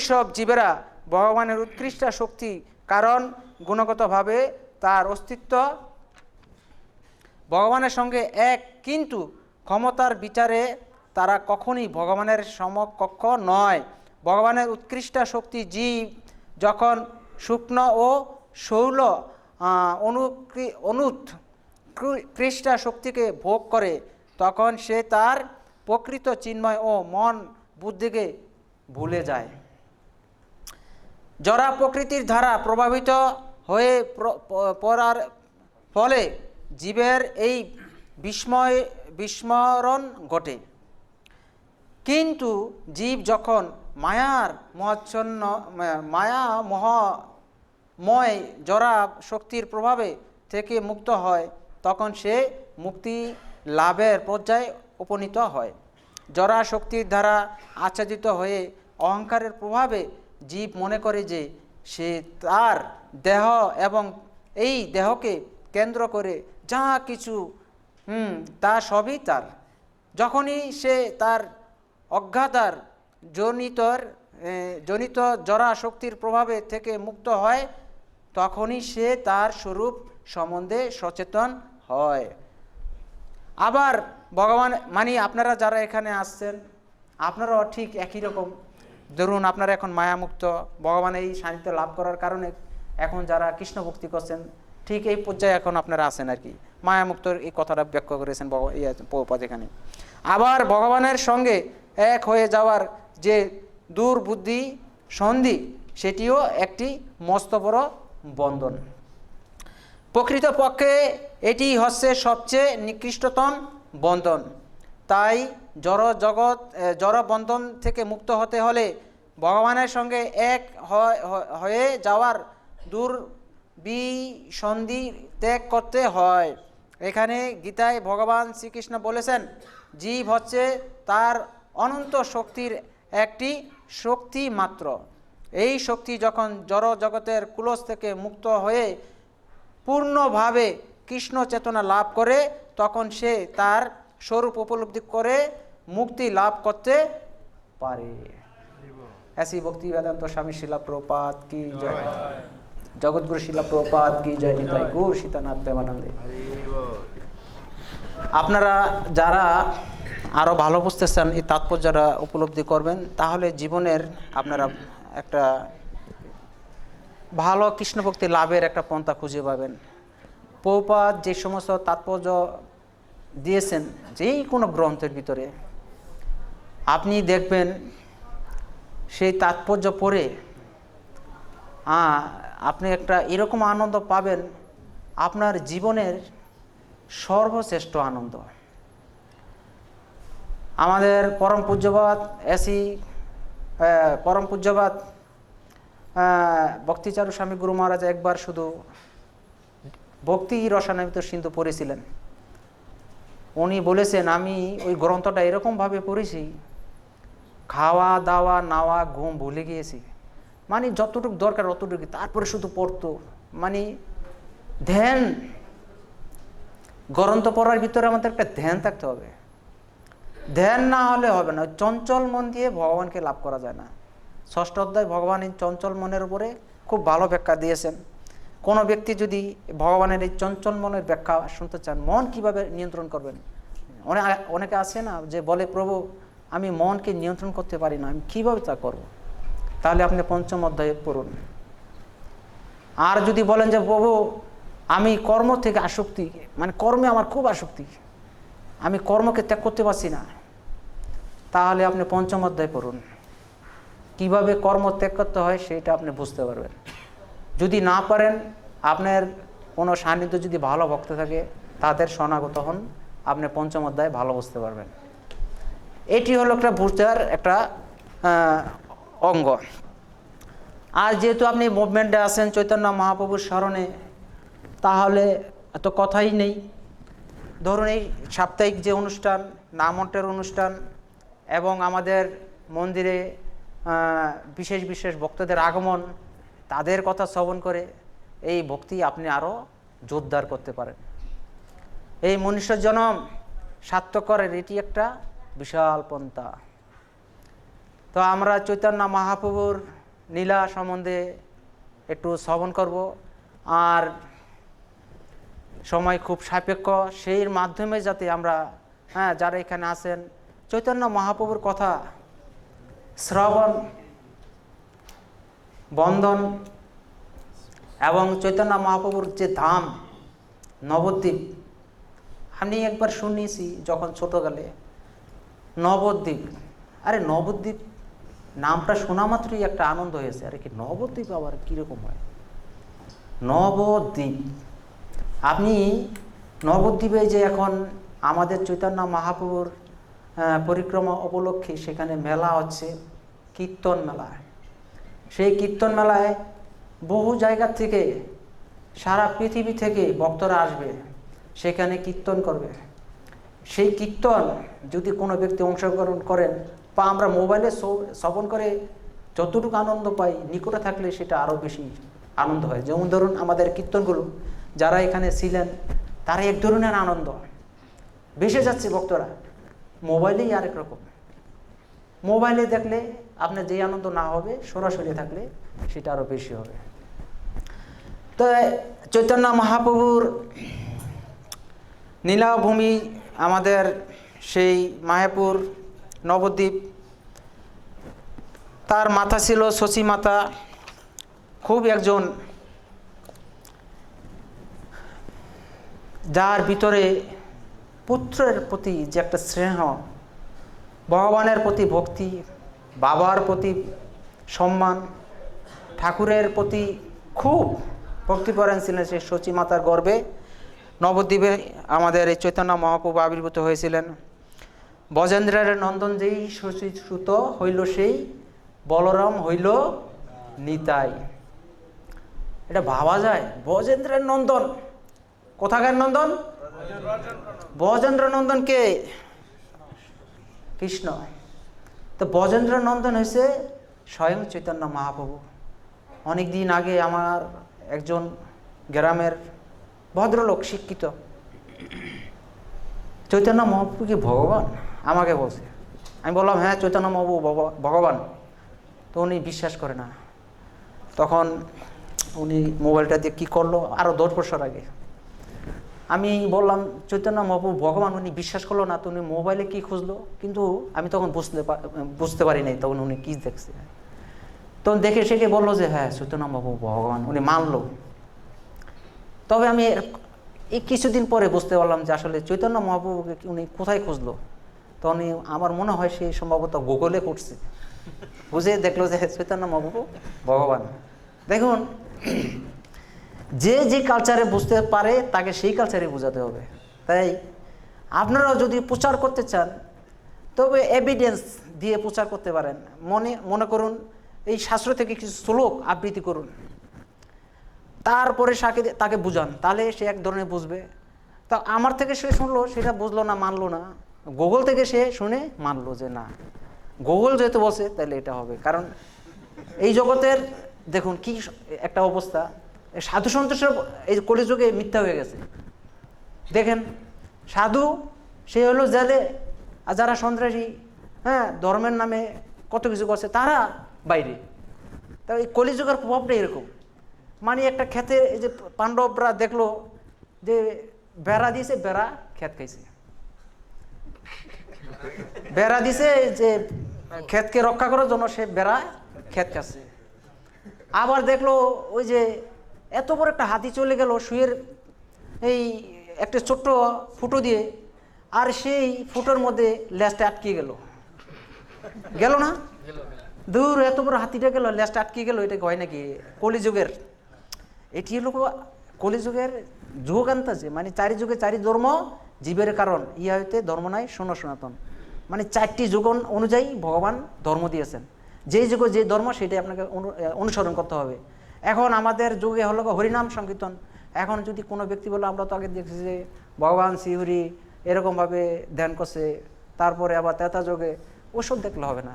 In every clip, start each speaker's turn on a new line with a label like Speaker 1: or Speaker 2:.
Speaker 1: সব জীবেরা ভগবানের উৎকৃষ্ট শক্তি, কারণ গুণগতভাবে তার অস্তিত্ব ভগবানের সঙ্গে এক, কিন্তু ক্ষমতার বিচারে তারা কখনই ভগবানের সমকক্ষ নয়। ভগবানের উৎকৃষ্ট শক্তি জীব যখন শুকনো ও স্থূল অনুৎকৃষ্ট শক্তিকে ভোগ করে, তখন সে তার প্রকৃত চিন্ময় ও মন বুদ্ধিকে ভুলে যায়। জড়া প্রকৃতির দ্বারা প্রভাবিত হয়ে পড়ার ফলে জীবের এই বিস্মরণ ঘটে। কিন্তু জীব যখন মায়াময় জড়া শক্তির প্রভাবে থেকে মুক্ত হয়, তখন সে মুক্তি লাভের পর্যায়ে উপনীত হয়। জড়া শক্তির দ্বারা আচ্ছাদিত হয়ে অহংকারের প্রভাবে জীব মনে করে যে সে তার দেহ এবং এই দেহকে কেন্দ্র করে যা কিছু তা সবই তার। যখনই সে তার অজ্ঞাতার জনিত জড়া শক্তির প্রভাবে থেকে মুক্ত হয়, তখনই সে তার স্বরূপ সম্বন্ধে সচেতন হয়। আবার ভগবান আপনারা যারা এখানে আসছেন, আপনারাও ঠিক একই রকম। ধরুন আপনারা এখন মায়ামুক্ত, ভগবান এই সান্নিধ্য লাভ করার কারণে এখন যারা কৃষ্ণ ভক্তি করছেন, ঠিক এই পর্যায়ে এখন আপনারা আছেন আর কি। মায়ামুক্তর এই কথাটা ব্যাখ্যা করেছেন প্রভুপাদ এখানে। আবার ভগবানের সঙ্গে এক হয়ে যাওয়ার যে দুর্বুদ্ধি সন্ধি, সেটিও একটি মস্ত বড় বন্ধন। প্রকৃতপক্ষে এটি হচ্ছে সবচেয়ে নিকৃষ্টতম বন্ধন। তাই জড় বন্ধন থেকে মুক্ত হতে হলে ভগবানের সঙ্গে এক হয়ে যাওয়ার দুর্বিসন্ধি ত্যাগ করতে হয়। এখানে গীতায় ভগবান শ্রীকৃষ্ণ বলেছেন, জীব হচ্ছে তার অনন্ত শক্তির একটি শক্তি মাত্র। এই শক্তি যখন জড় জগতের কুলস থেকে মুক্ত হয়ে পূর্ণভাবে কৃষ্ণ চেতনা লাভ করে, তখন সে তার স্বরূপ উপলব্ধি করে মুক্তি লাভ করতে পারে। ऐसी भक्ति वेदांत स्वामी शिला प्रभुपाद की जय, जगतगुरु शिला प्रभुपाद की जय, निताई गौर सीतानाथ प्रेमानंदे। আপনারা যারা আরও ভালো বুঝতে চান, এই তাৎপর্যটা উপলব্ধি করবেন, তাহলে জীবনের আপনারা একটা ভালো কৃষ্ণভক্তি লাভের একটা পন্থা খুঁজে পাবেন। প্রভুপাদ যে সমস্ত তাৎপর্য দিয়েছেন যেই কোনো গ্রন্থের ভিতরে, আপনি দেখবেন সেই তাৎপর্য পড়ে আপনি একটা এরকম আনন্দ পাবেন, আপনার জীবনের সর্বশ্রেষ্ঠ আনন্দ। আমাদের পরম পূজ্যবাদ ভক্তিচারু স্বামী গুরু মহারাজ একবার শুধু ভক্তি রসায়নিত সিন্ধু পড়েছিলেন। উনি বলেছেন, আমি ওই গ্রন্থটা এরকমভাবে পড়েছি, খাওয়া দাওয়া নাওয়া ঘুম ভুলে গিয়েছি। মানে যতটুকু দরকার অতটুকু, তারপরে শুধু পড়তো। মানে ধ্যান, গ্রন্থ পড়ার ভিতরে আমাদের একটা ধ্যান থাকতে হবে। ধ্যান না হলে হবে না। চঞ্চল মন দিয়ে ভগবানকে লাভ করা যায় না। ষষ্ঠ অধ্যায় ভগবান এই চঞ্চল মনের উপরে খুব ভালো ব্যাখ্যা দিয়েছেন। কোনো ব্যক্তি যদি ভগবানের এই চঞ্চল মনের ব্যাখ্যা শুনতে চান, মন কিভাবে নিয়ন্ত্রণ করবেন। অনেকে আছে না যে বলে, প্রভু আমি মনকে নিয়ন্ত্রণ করতে পারি না, আমি কীভাবে তা করব? তাহলে আপনি পঞ্চম অধ্যায়ে পড়ুন। আর যদি বলেন যে প্রভু আমি কর্ম থেকে আসক্তি, মানে কর্মে আমার খুব আসক্তি, আমি কর্মকে ত্যাগ করতে পারছি না, তাহলে আপনি পঞ্চম অধ্যায় পড়ুন। কিভাবে কর্ম ত্যাগ করতে হয় সেটা আপনি বুঝতে পারবেন। যদি না পারেন, আপনার কোনো সান্নিধ্য যদি ভালো ভক্ত থাকে, তাদের শরণাগত হন, আপনি পঞ্চম অধ্যায় ভালো বুঝতে পারবেন। এটি হলো একটা বুঝার একটা অঙ্গ। আর যেহেতু আপনি মুভমেন্টে আছেন চৈতন্য মহাপ্রভুর স্মরণে, তাহলে এত কথাই নেই। ধরুন এই সাপ্তাহিক যে অনুষ্ঠান, নামন্টের অনুষ্ঠান এবং আমাদের মন্দিরে বিশেষ বিশেষ ভক্তদের আগমন, তাদের কথা শ্রবণ করে এই ভক্তি আপনি আরও জোরদার করতে পারেন। এই মনুষ্য জনম সার্থক করার এটি একটা বিশাল পন্থা। তো আমরা চৈতন্য মহাপ্রভুর লীলা সম্বন্ধে একটু শ্রবণ করব, আর সময় খুব সাপেক্ষ, সেই মাধ্যমে যাতে আমরা যারা এখানে আছেন চৈতন্য মহাপ্রভুর কথা শ্রবণ, বন্দন এবং চৈতন্য মহাপ্রভুর যে ধাম নবদ্বীপ, আমি একবার শুনিয়েছি যখন ছোটকালে, নবদ্বীপ। আরে নবদ্বীপ নামটা শোনা মাত্রই একটা আনন্দ হয়েছে, আরে কি নবদ্বীপ আবার কীরকম হয়? নবদ্বীপ, আপনি নবদ্বীপে যে এখন আমাদের চৈতন্য মহাপ্রভুর পরিক্রমা উপলক্ষে সেখানে মেলা হচ্ছে, কীর্তন মেলা। সেই কীর্তন মেলায় বহু জায়গা থেকে, সারা পৃথিবী থেকে ভক্তরা আসবে, সেখানে কীর্তন করবে। সেই কীর্তন যদি কোনো ব্যক্তি অংশগ্রহণ করেন বা আমরা মোবাইলে শ্রবণ করে যতটুকু আনন্দ পাই, নিকটে থাকলে সেটা আরও বেশি আনন্দ হয়। যেমন ধরুন আমাদের কীর্তনগুলো যারা এখানে ছিলেন তারা এক ধরনের আনন্দ, ভেসে যাচ্ছে ভক্তরা। মোবাইলেই আরেক রকম, মোবাইলে দেখলে আপনার যে আনন্দ না হবে, সরাসরি থাকলে সেটা আরও বেশি হবে। তো চৈতন্য মহাপ্রভুর নীলাভূমি আমাদের সেই মায়াপুর নবদ্বীপ, তার মাতা ছিল শচী মাতা, খুব একজন যার ভিতরে পুত্রের প্রতি যে একটা স্নেহ, ভগবানের প্রতি ভক্তি, বাবার প্রতি সম্মান, ঠাকুরের প্রতি খুব ভক্তিপরায়ণ ছিলেন। সেই শচী মাতার গর্ভে নবদ্বীপে আমাদের এই চৈতন্য মহাপ্রভু আবির্ভূত হয়েছিলেন। বজেন্দ্রের নন্দন যেই শচী সুত হইল, সেই বলরাম হইল নিতাই। এটা ভাবা যায়, বজেন্দ্রের নন্দন, কোথাকার নন্দন? বজেন্দ্র নন্দন কে? কৃষ্ণ। তো বজেন্দ্র নন্দন হয়েছে স্বয়ং চৈতন্য মহাপ্রভু। অনেক দিন আগে আমার একজন গ্রামের ভদ্রলোক, শিক্ষিত, চৈতন্য মহাপ্রভু কি ভগবান আমাকে বলছে। আমি বললাম হ্যাঁ চৈতন্য মহাপ্রভু ভগবান। তো উনি বিশ্বাস করে না। তখন উনি মোবাইলটা দিয়ে কী করলো, আরও 10 বছর আগে আমি বললাম চৈতন্য মহাপ্রভু ভগবান, উনি বিশ্বাস করলো না। তো উনি মোবাইলে কী খুঁজলো, কিন্তু আমি তখন বুঝতে পারি নাই তখন উনি কী দেখছে। তখন দেখে সেকে বললো যে হ্যাঁ চৈতন্য মহাপ্রভু ভগবান, উনি মানলো। তবে আমি এই কিছুদিন পরে বুঝতে পারলাম যে আসলে চৈতন্য মহাপ্রভুকে উনি কোথায় খুঁজলো। তো উনি, আমার মনে হয় সে সম্ভবত গুগলে করছে, বুঝে দেখলো যে চৈতন্য মহাপ্রভু ভগবান। দেখুন, যে যে কালচারে বুঝতে পারে তাকে সেই কালচারে বোঝাতে হবে। তাই আপনারাও যদি প্রচার করতে চান তবে এভিডেন্স দিয়ে প্রচার করতে পারেন। মনে করুন এই শাস্ত্র থেকে কিছু শ্লোক আবৃত্তি করুন, তারপরে তাকে বুঝান, তাহলে সে এক ধরনের বুঝবে। তা আমার থেকে সে শুনলো, সেটা বুঝলো না, মানলো না। গুগল থেকে সে শুনে মানলো যে না, গুগল যেহেতু বলছে তাহলে এটা হবে। কারণ এই জগতের দেখুন কি একটা অবস্থা, সাধু সন্তোষের এই কলিযুগে মিথ্যা হয়ে গেছে। দেখেন সাধু সে হলো জেলে, আর যারা সন্ত্রাসী, ধর্মের নামে কত কিছু করছে তারা বাইরে। তা এই কলিযুগের প্রভাবটা এরকম। মানে একটা ক্ষেতে এই যে পাণ্ডবরা দেখলো যে বেড়া দিয়েছে, বেড়া ক্ষেত খাইছে, বেড়া দিছে যে ক্ষেতকে রক্ষা করার জন্য, সে বেড়া ক্ষেত খাচ্ছে। আবার দেখলো ওই যে এত বড় একটা হাতি চলে গেল শুয়ের এই একটা ছোট্ট ফুটো দিয়ে, আর সেই ফুটোর মধ্যে লেজটা আটকে গেল না, দূর এত বড় হাতিটা গেল, লেজটা আটকে গেল। এটা হয় নাকি? কলিযুগের এটি হলো কলিযুগের যুগান্তাজে, মানে চারি যুগে চারি ধর্ম, জীবের কারণ ইহা হইতে ধর্ম নাই শূন্য সনাতন। মানে 4টি যুগ অনুযায়ী ভগবান ধর্ম দিয়েছেন, যেই যুগে যে ধর্ম সেটাই আপনাকে অনুসরণ করতে হবে। এখন আমাদের যুগে হলো হরিনাম সংকীর্তন। এখন যদি কোনো ব্যক্তি বলে, আমরা তো আগে দেখছি যে ভগবান শ্রীহরি এরকমভাবে ধ্যান করছে, তারপরে আবার তেতা যোগে, ওসব দেখলে হবে না।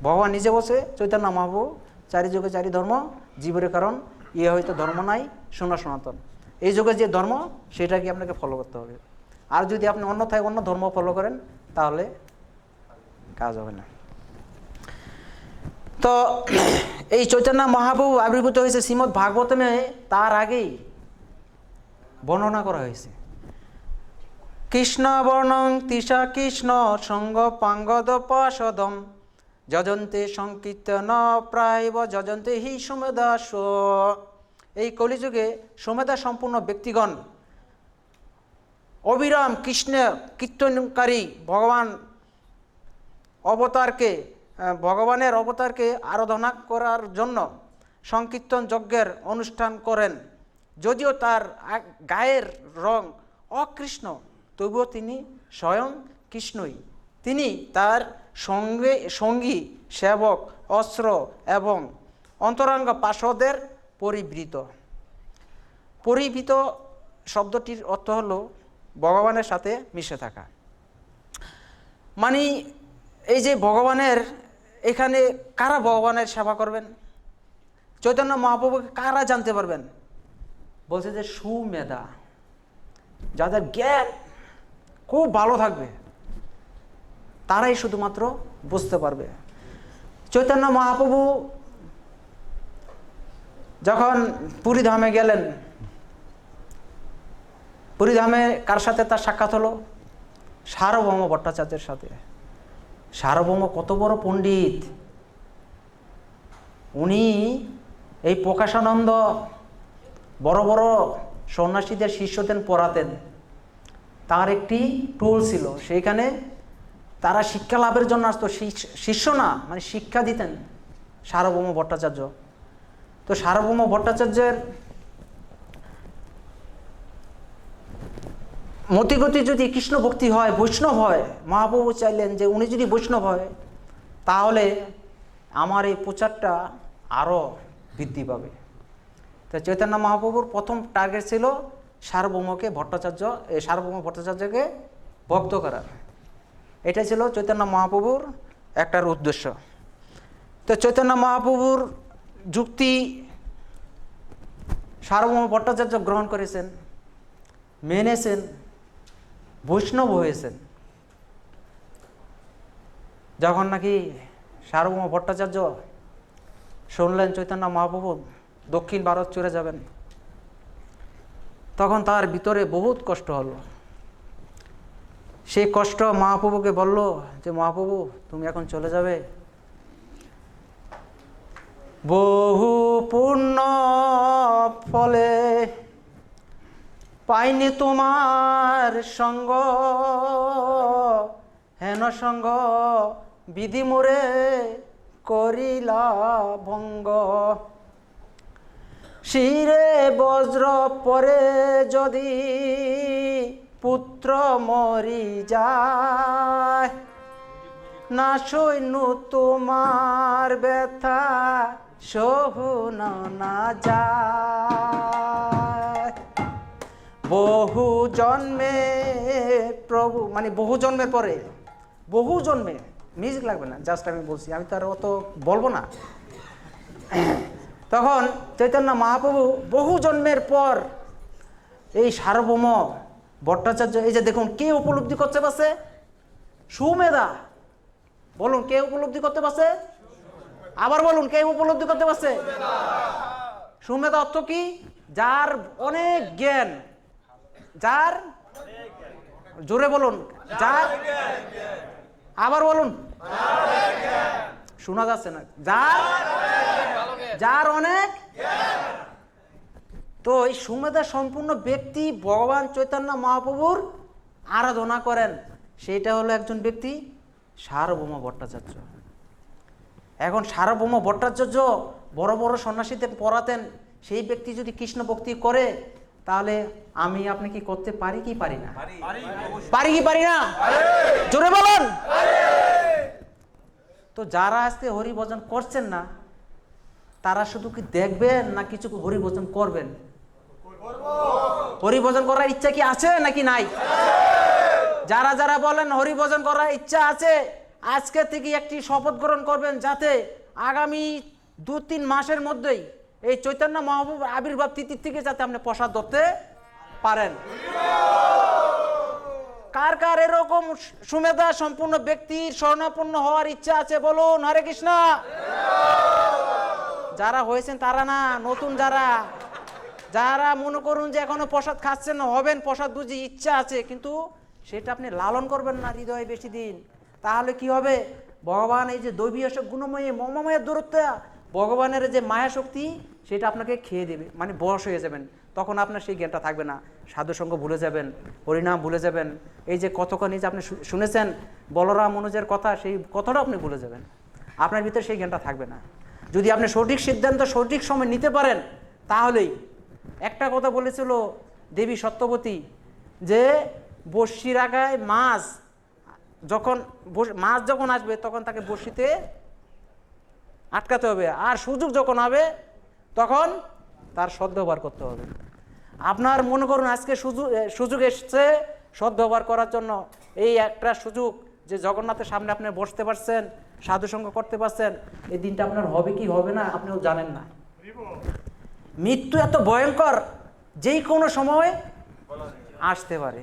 Speaker 1: ভগবান নিজে বসে চৈতন্য মহাপ্রভু, চারি যুগে চারি ধর্ম, জীবের কারণ ইয়ে হয়তো ধর্ম নাই শূন্য সনাতন। এই যুগে যে ধর্ম সেটাকে আপনাকে ফলো করতে হবে। আর যদি আপনি অন্যথায় অন্য ধর্ম ফলো করেন তাহলে কাজ হবে না। তো এই চৈতন্য মহাপ্রভু আবির্ভূত হয়েছে শ্রীমদ্ ভাগবতমে, তার আগেই বর্ণনা করা হয়েছে। কৃষ্ণ বর্ণং তিসা কৃষ্ণ সঙ্গ পাঙ্গদ পাশদম যজন্তে সংকীর্তন প্রায়ব যজন্তে হি সুমেধাস। এই কলিযুগে সুমেধা সম্পূর্ণ ব্যক্তিগণ অবিরাম কৃষ্ণ কীর্তনকারী ভগবানের অবতারকে আরাধনা করার জন্য সংকীর্তন যজ্ঞের অনুষ্ঠান করেন। যদিও তার গায়ের রং অকৃষ্ণ, তবুও তিনি স্বয়ং কৃষ্ণই। তিনি তার সঙ্গী সেবক অস্ত্র এবং অন্তরঙ্গ পার্শ্বদের পরিবৃত শব্দটির অর্থ হল ভগবানের সাথে মিশে থাকা। মানে এই যে ভগবানের এখানে কারা ভগবানের সেবা করবেন, চৈতন্য মহাপ্রভুকে কারা জানতে পারবেন? বলছে যে সুমেধা, যাদের জ্ঞান খুব ভালো থাকবে তারাই শুধুমাত্র বুঝতে পারবে। চৈতন্য মহাপ্রভু যখন পুরীধামে গেলেন, পুরীধামে কার সাথে তার সাক্ষাৎ হলো? সার্বভৌম ভট্টাচার্যের সাথে। সার্বভৌম কত বড় পণ্ডিত! উনি এই প্রকাশানন্দ বড় বড় সন্ন্যাসীদের শিষ্যদের পড়াতেন। তার একটি টুল ছিল, সেইখানে তারা শিক্ষা লাভের জন্য আসতো। শিষ্য না, মানে শিক্ষা দিতেন সার্বভৌম ভট্টাচার্য। তো সার্বভৌম ভট্টাচার্যের মতিগতি যদি কৃষ্ণ ভক্তি হয়, বৈষ্ণব হয়, মহাপ্রভু চাইলেন যে উনি যদি বৈষ্ণব হয় তাহলে আমার এই প্রচারটা আরও বৃদ্ধি পাবে। তো চৈতন্য মহাপ্রভুর প্রথম টার্গেট ছিল সার্বভৌম ভট্টাচার্যকে ভক্ত করার। এটা ছিল চৈতন্য মহাপ্রভুর একটার উদ্দেশ্য। তো চৈতন্য মহাপ্রভুর যুক্তি সার্বভৌম ভট্টাচার্য গ্রহণ করেছেন, মেনেছেন, বৈষ্ণব হয়েছেন। যখন নাকি সার্বভৌম ভট্টাচার্য শুনলেন চৈতন্য মহাপ্রভু দক্ষিণ ভারত চলে যাবেন, তখন তার ভিতরে বহুত কষ্ট হলো। সেই কষ্ট মহাপ্রভুকে বলল যে মহাপ্রভু তুমি এখন চলে যাবে, বহু পূর্ণ ফলে পাইনি তোমার সঙ্গ, হেন সঙ্গ বিধি মোরে করিলা ভঙ্গ। শিরে বজ্র পরে যদি পুত্র মরি যায়, না সৈন্য তোমার ব্যথা সহুন না যায়। বহু জন্মে প্রভু, মানে বহু জন্মের পরে, বহু জন্মে, মিউজিক লাগবে না, জাস্ট আমি বলছি, আমি তো আর অত বলবো না। তখন চৈতন্য মহাপ্রভু বহু জন্মের পর এই সার্বভৌম ভট্টাচার্য, এই যে দেখুন কে উপলব্ধি করতে পারছে? সুমেধা। বলুন কে উপলব্ধি করতে পারছে? আবার বলুন কে উপলব্ধি করতে পারছে? সুমেধা অর্থ কি? যার অনেক জ্ঞান, যার, জোরে বলুন, যার, আবার বলুন, শোনা যাচ্ছে না, যার অনেক। তো এই সুমেধা সম্পূর্ণ ব্যক্তি ভগবান চৈতন্য মহাপ্রভুর আরাধনা করেন, সেইটা হলো একজন ব্যক্তি সার্বভৌম ভট্টাচার্য। এখন সার্বভৌম ভট্টাচার্য বড় বড় সন্ন্যাসীদের পড়াতেন, সেই ব্যক্তি যদি কৃষ্ণ ভক্তি করে তাহলে আমি আপনি কি করতে পারি কি পারি না? পারি কি পারি না? জোরে বলুন। তো যারা আজকে হরিভজন করছেন না তারা শুধু কি দেখবেন না কিছু হরিভজন করবেন? হরিভজন করার ইচ্ছা কি আছে নাকি নাই? যারা যারা বলেন হরিভজন করার ইচ্ছা আছে, আজকে থেকে একটি শপথ গ্রহণ করবেন যাতে আগামী 2-3 মাসের মধ্যেই এই চৈতন্য মহাপ্রভুর আবির্ভাব তিথি থেকে যাতে আপনি প্রসাদ ধরতে পারেন। কার কার এরকম সুমেধা সম্পূর্ণ ব্যক্তির স্বর্ণাপন্ন হওয়ার ইচ্ছা আছে বলুন হরে কৃষ্ণ। যারা হয়েছেন তারা না, নতুন যারা যারা মনে করুন যে এখনো প্রসাদ খাচ্ছেন না, হবেন প্রসাদ বুঝি ইচ্ছা আছে, কিন্তু সেটা আপনি লালন করবেন না হৃদয়ে বেশি দিন, তাহলে কি হবে? ভগবান এই যে দৈবীয় গুণময়ী মমময়ের দূরত্ব, ভগবানের যে মায়া শক্তি সেটা আপনাকে খেয়ে দেবে, মানে বশ হয়ে যাবেন। তখন আপনার সেই জ্ঞানটা থাকবে না, সাধুসঙ্গ ভুলে যাবেন, হরিনাম ভুলে যাবেন। এই যে কতক্ষণ এই যে আপনি শুনেছেন বলরাম অনুজের কথা, সেই কথাটা আপনি ভুলে যাবেন, আপনার ভিতরে সেই জ্ঞানটা থাকবে না। যদি আপনি সঠিক সিদ্ধান্ত সঠিক সময় নিতে পারেন, তাহলেই। একটা কথা বলেছিল দেবী সত্যবতী যে বড়শির আগায় মাছ যখন আসবে তখন তাকে বড়শিতে আটকাতে হবে, আর সুযোগ যখন হবে তখন তার সদ্ব্যবহার করতে হবে। আপনার মনে করুন আজকে সুযোগ এসছে সদ্ব্যবহার করার জন্য, এই একটা সুযোগ যে জগন্নাথের সামনে আপনি বসতে পারছেন, সাধুসঙ্গ করতে পারছেন, এই দিনটা আপনার হবে কি হবে না আপনিও জানেন না। মৃত্যু এত ভয়ঙ্কর, যেই কোনো সময় আসতে পারে।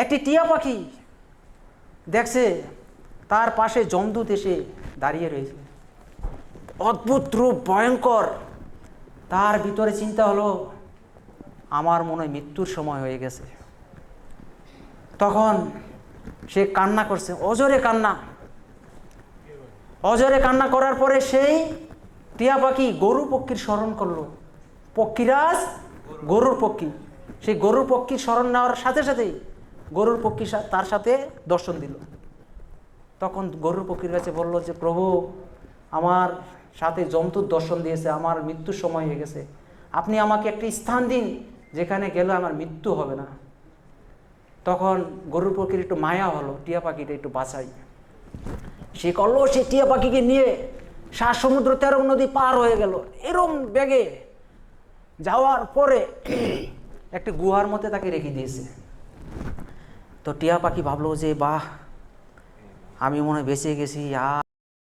Speaker 1: একটি টিয়া পাখি দেখছে তার পাশে যমদূত এসে দাঁড়িয়ে রয়েছে, অদ্ভুত রূপ, ভয়ঙ্কর। তার ভিতরে চিন্তা হলো আমার মনে হয় মৃত্যুর সময় হয়ে গেছে। তখন সে কান্না করছে, অজরে কান্না করার পরে সেই টিয়া পাখি গরু পক্ষীর স্মরণ করলো। পক্ষীরাজ গরুর পক্ষী, সেই গরুর পক্ষীর স্মরণ নেওয়ার সাথে সাথেই গরুর পক্ষী তার সাথে দর্শন দিল। তখন গরুর পক্ষীর কাছে বলল যে প্রভু, আমার সাথে জন্তুর দর্শন দিয়েছে, আমার মৃত্যুর সময় হয়ে গেছে, আপনি আমাকে একটি স্থান দিন যেখানে গেলে আমার মৃত্যু হবে না। তখন গরুর পক্ষীর একটু মায়া হলো, টিয়া পাখিটা একটু বাঁচাই। সে করলো, সে টিয়া পাখিকে নিয়ে 7 সমুদ্র 13 নদী পার হয়ে গেল। এরম বেগে যাওয়ার পরে একটি গুহার মধ্যে তাকে রেখে দিয়েছে। তো টিয়া পাখি ভাবলো যে বাহ, আমি মনে হয় বেঁচে গেছি,